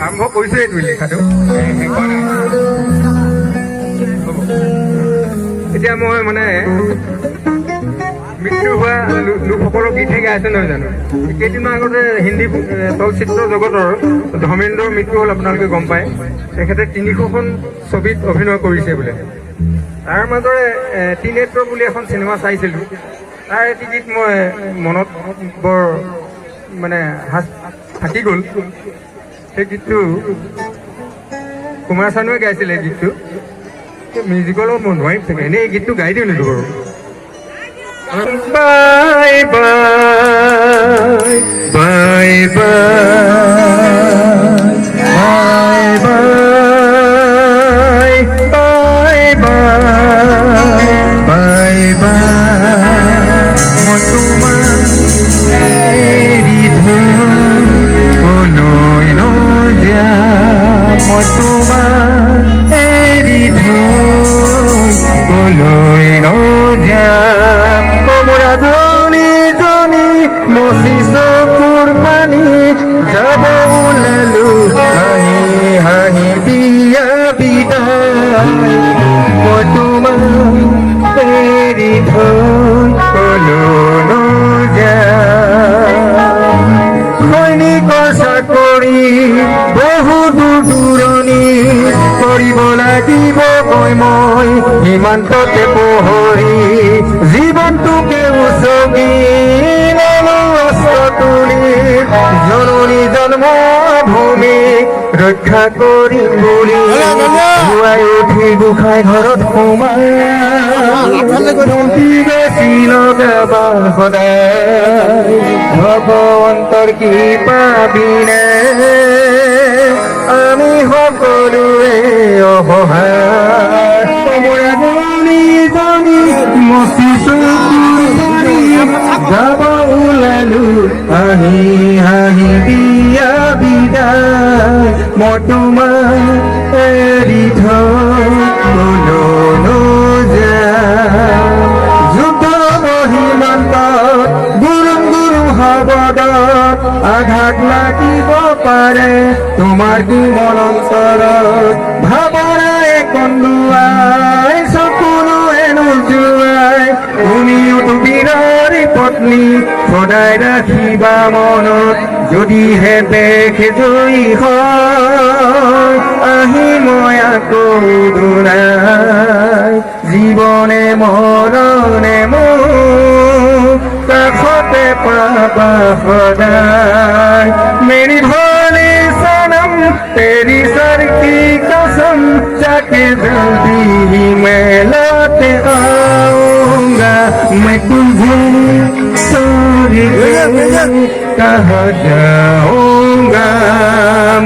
আৰম্ভ কৰিছোঁ এইটো লিখাটো। এতিয়া মই মানে মৃত্যু হোৱা লোকসকলৰ গীতহে গাইছে নহয় জানো। কেইদিনমান আগতে হিন্দী চলচ্চিত্ৰ জগতৰ ধৰ্মেন্দ্ৰৰ মৃত্যু হ'ল, আপোনালোকে গম পায়। তেখেতে 300খন ছবিত অভিনয় কৰিছে বোলে। তাৰ মাজৰে ত্ৰিনেত্ৰ বুলি এখন চিনেমা চাইছিলোঁ। তাৰ এটি গীত মই মনত বৰ মানে থাকি গ'ল। সেই গীতটো কুমাৰ চানুৱে গাইছিলে। গীতটো মিউজিকৰ লগত মই নোৱাৰিম চাগে, এনেই এই গীতটো গাই দিওঁ নেকি বাৰু? Bye bye bye bye bye bye bye bye মই তোমাক এৰি থৈ নযাম, মই তোমাক এৰি থৈ কলৈ নযাম। মোৰ আধুনি জনী মচি চকুৰ পানী যাব ওলালো হাঁহি হাঁহি বিয়া বিদায়, মই তোমাক এৰি থৈ কলৈ নযাম। সৈনিকৰ চাকৰি বহু দূৰ দূৰণি কৰিব লাগিব কৈ মই সীমান্ততে পহৰি, জীৱনটোকে উচগি ললো অস্ত্ৰ তুলি জননী জন্মভূমি ৰক্ষা কৰিম বুলি পুৱাই উঠি গোসাঁই ঘৰত সোমাই বেছি লগাবা সদায় ভগৱন্তৰ কৃপাবিনে আমি সকলোৱে অসহায়। মচি যাব ওলালো হাঁহি হাঁহি বিয়া বিদায়, মই তোমাক এৰি থৈ কলৈ নযাম। যুদ্ধ সীমান্তত গুৰু গুৰু শব্দত আঘাত লাগিব পাৰে তোমাৰ কোমল অন্তৰত, ভাৱনাৰে কন্দুৱাই চকুলোৱে নোযোৱাই তুমিওতো বীৰৰ পত্নী সদায় ৰাখিবা মনত, যদিহে দেখে জয়ী হয় আহি মই আকৌ দৌৰাই, জীৱনে মৰণে মোক কাষতে পাবা সদায়। মেৰি ভোলে সনম তেৰি সर की कसम जाके जल्दी ही मैं लौट आऊंगा, मैं तुझे छोड़ के कहाँ जाऊंगा,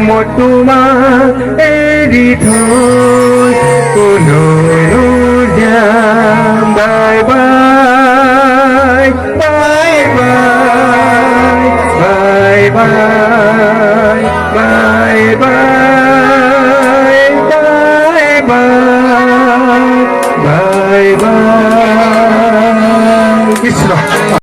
मैं तुम्हारे एरी थोड़ कলৈ নযাম। Bye bye bye bye bye bye bye bye bye bye bye. Krishna.